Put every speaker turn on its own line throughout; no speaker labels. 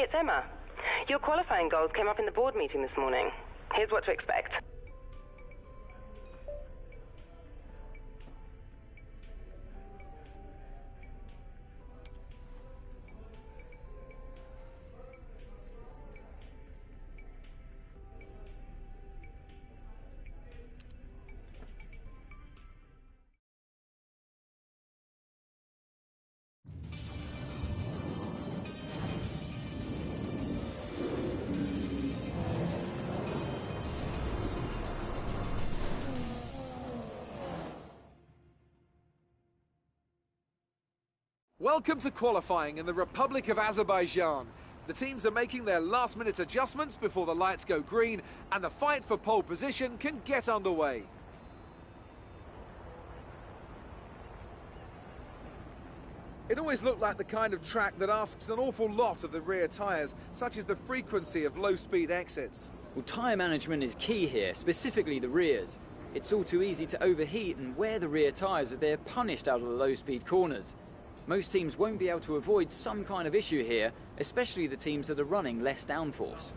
Hey, it's Emma. Your qualifying goals came up in the board meeting this morning. Here's what to expect.
Welcome to qualifying in the Republic of Azerbaijan. The teams are making their last-minute adjustments before the lights go green, and the fight for pole position can get underway. It always looked like the kind of track that asks an awful lot of the rear tyres, such as the frequency of low-speed exits.
Well, tyre management is key here, specifically the rears. It's all too easy to overheat and wear the rear tyres as they're punished out of the low-speed corners. Most teams won't be able to avoid some kind of issue here, especially the teams that are running less downforce.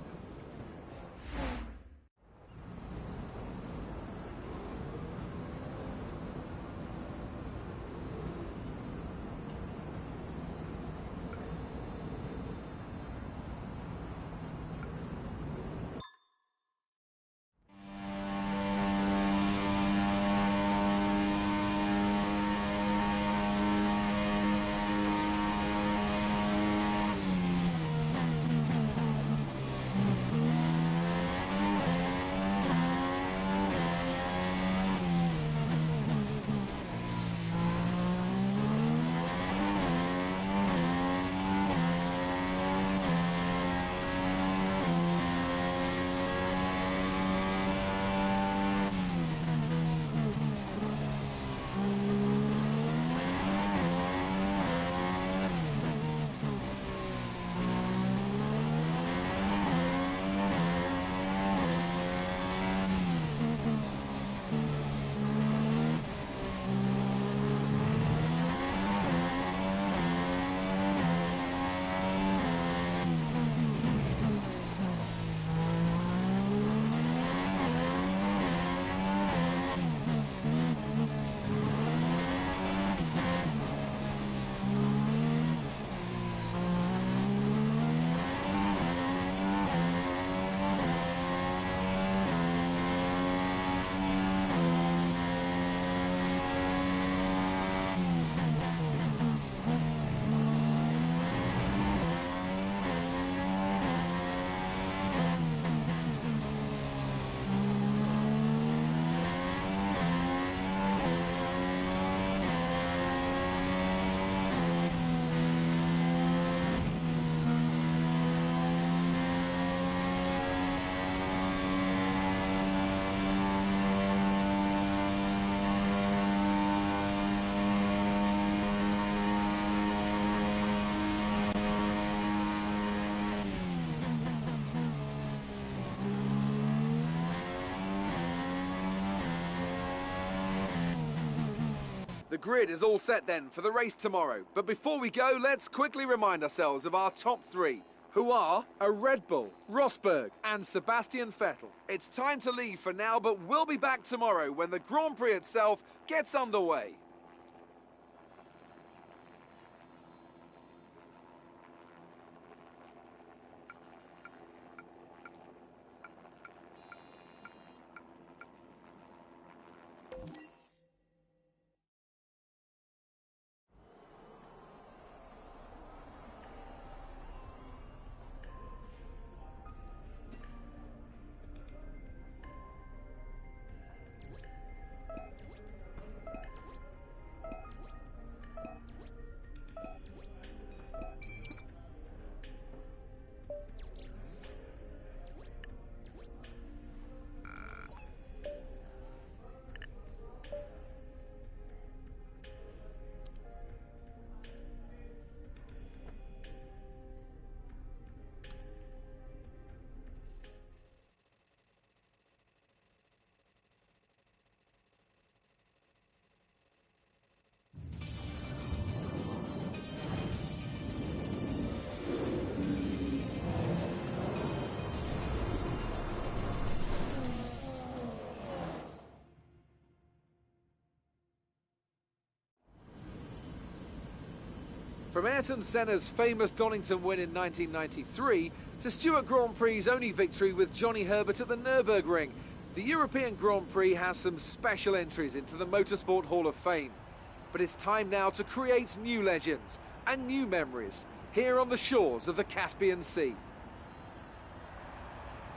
The grid is all set then for the race tomorrow. But before we go, let's quickly remind ourselves of our top three, who are a Red Bull, Rosberg and Sebastian Vettel. It's time to leave for now, but we'll be back tomorrow when the Grand Prix itself gets underway. From Ayrton Senna's famous Donington win in 1993 to Stewart Grand Prix's only victory with Johnny Herbert at the Nürburgring, the European Grand Prix has some special entries into the Motorsport Hall of Fame. But it's time now to create new legends and new memories here on the shores of the Caspian Sea.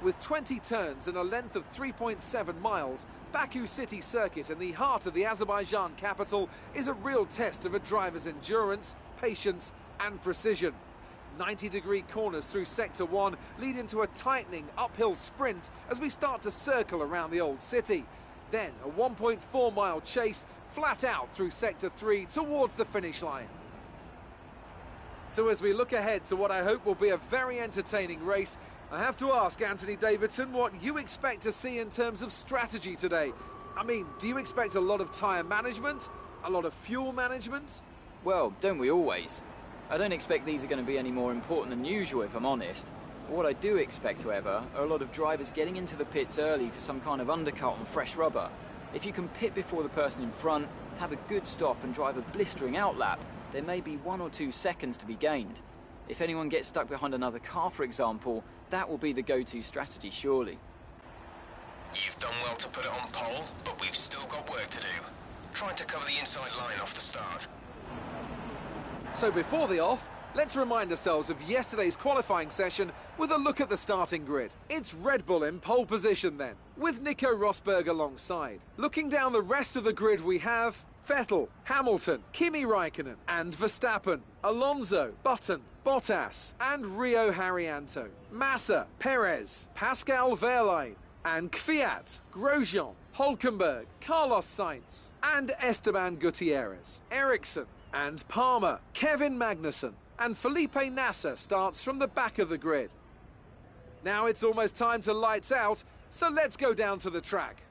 With 20 turns and a length of 3.7 miles, Baku City Circuit in the heart of the Azerbaijan capital is a real test of a driver's endurance, patience and precision. 90-degree corners through Sector 1 lead into a tightening uphill sprint as we start to circle around the old city. Then a 1.4-mile chase flat out through Sector 3 towards the finish line. So as we look ahead to what I hope will be a very entertaining race, I have to ask Anthony Davidson what you expect to see in terms of strategy today. I mean, do you expect a lot of tyre management? A lot of fuel management?
Well, don't we always? I don't expect these are going to be any more important than usual, if I'm honest. But what I do expect, however, are a lot of drivers getting into the pits early for some kind of undercut on fresh rubber. If you can pit before the person in front, have a good stop and drive a blistering outlap, there may be 1 or 2 seconds to be gained. If anyone gets stuck behind another car, for example, that will be the go-to strategy, surely.
You've done well to put it on pole, but we've still got work to do. Trying to cover the inside line off the start.
So before the off, let's remind ourselves of yesterday's qualifying session with a look at the starting grid. It's Red Bull in pole position then, with Nico Rosberg alongside. Looking down the rest of the grid we have Vettel, Hamilton, Kimi Raikkonen and Verstappen, Alonso, Button, Bottas and Rio Haryanto, Massa, Perez, Pascal Wehrlein and Kvyat, Grosjean, Hülkenberg, Carlos Sainz and Esteban Gutierrez, Ericsson and Palmer, Kevin Magnussen and Felipe Nasser starts from the back of the grid. Now it's almost time to lights out, so let's go down to the track.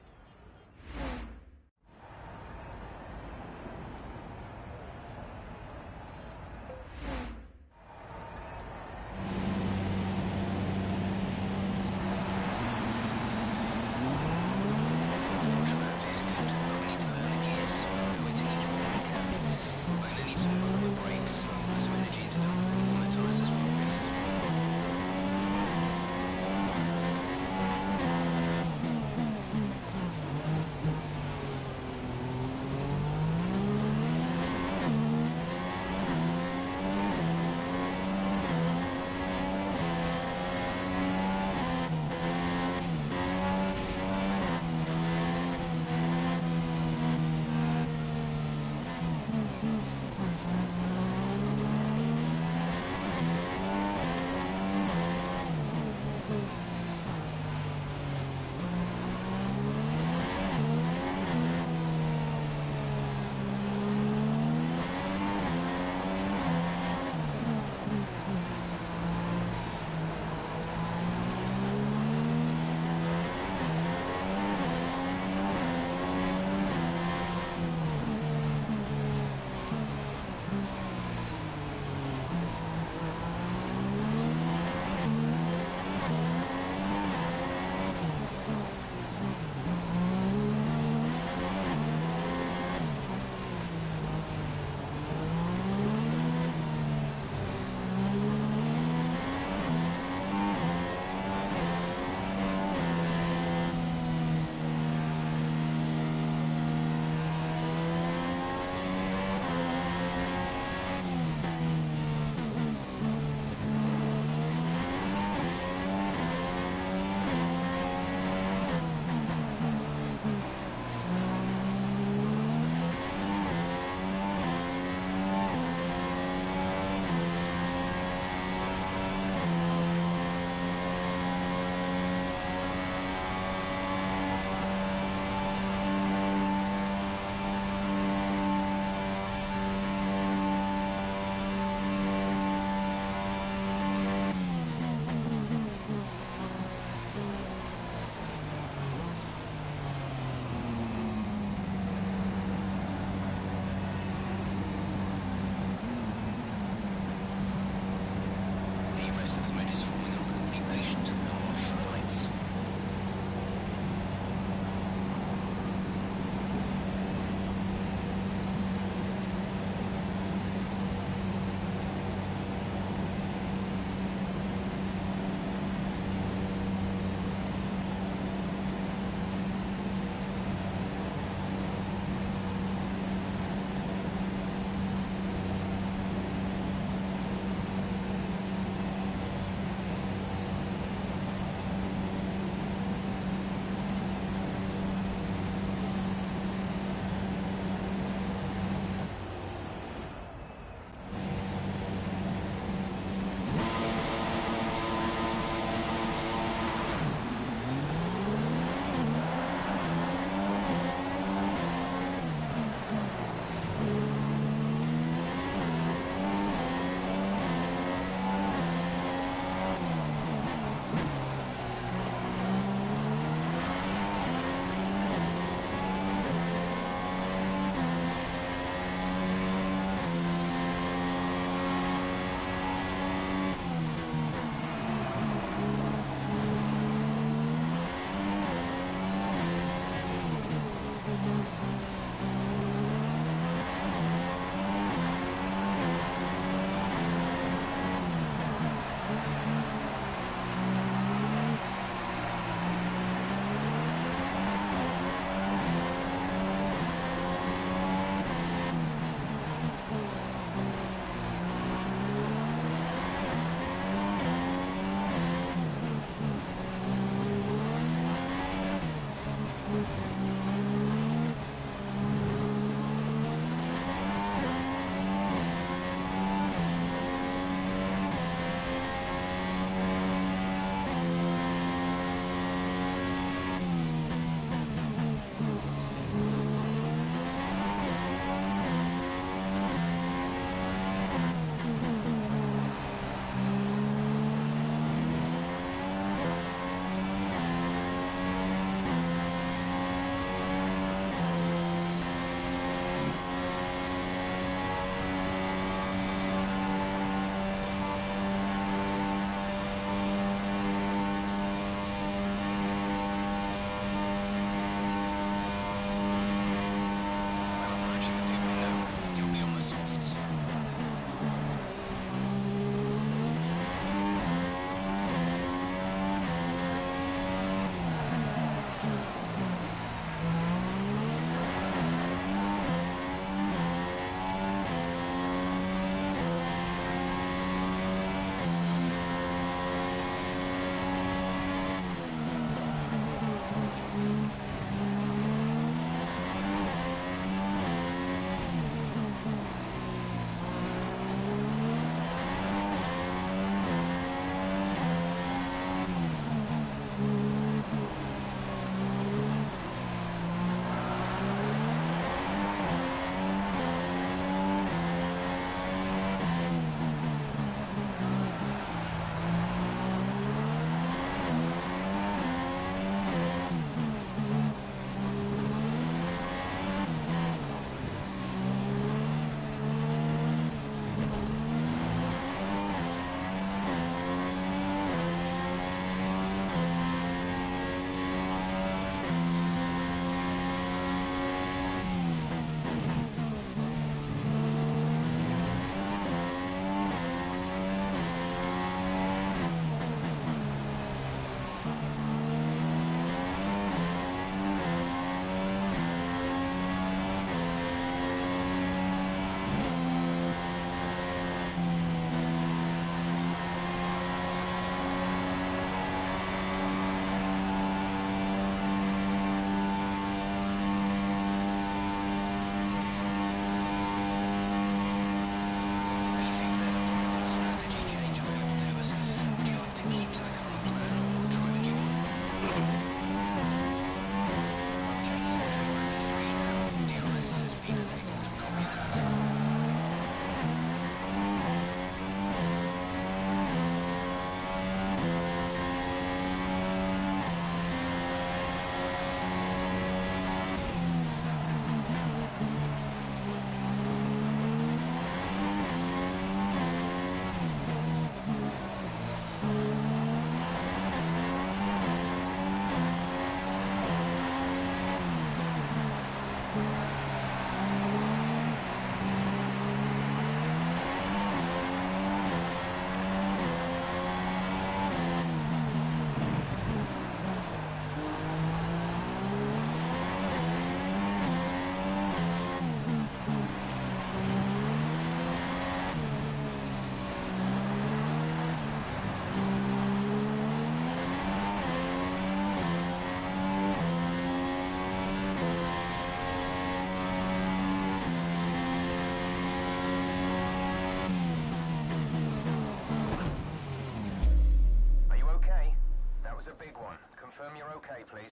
Confirm you're okay, please.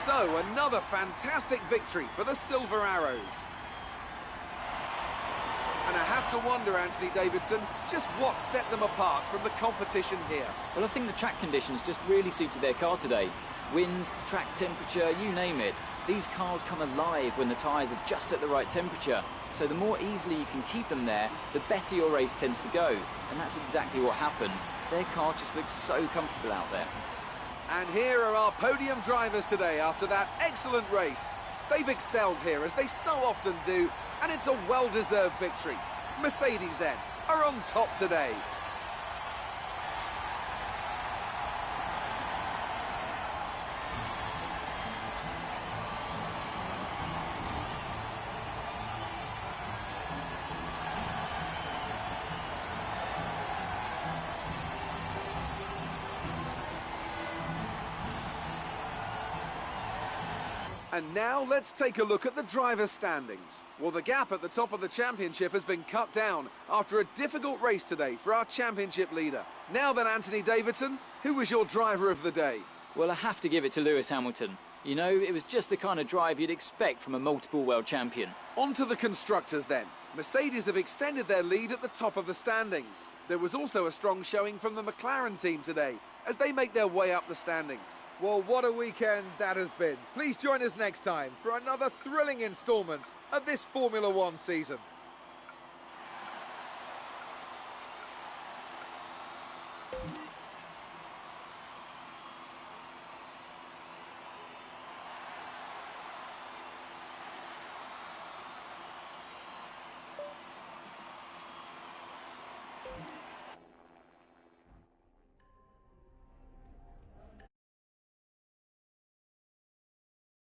So, another fantastic victory for the Silver Arrows. And I have to wonder, Anthony Davidson, just what set them apart from the competition here.
Well, I think the track conditions just really suited their car today. Wind, track temperature, you name it. These cars come alive when the tyres are just at the right temperature. So the more easily you can keep them there, the better your race tends to go. And that's exactly what happened. Their car just looks so comfortable out there.
And here are our podium drivers today after that excellent race. They've excelled here, as they so often do, and it's a well-deserved victory. Mercedes, then, are on top today. And now let's take a look at the driver's standings. Well, the gap at the top of the championship has been cut down after a difficult race today for our championship leader. Now then, Anthony Davidson, who was your driver of the day?
Well, I have to give it to Lewis Hamilton. You know, it was just the kind of drive you'd expect from a multiple world champion.
On to the constructors then. Mercedes have extended their lead at the top of the standings. There was also a strong showing from the McLaren team today as they make their way up the standings. Well, what a weekend that has been. Please join us next time for another thrilling instalment of this Formula One season.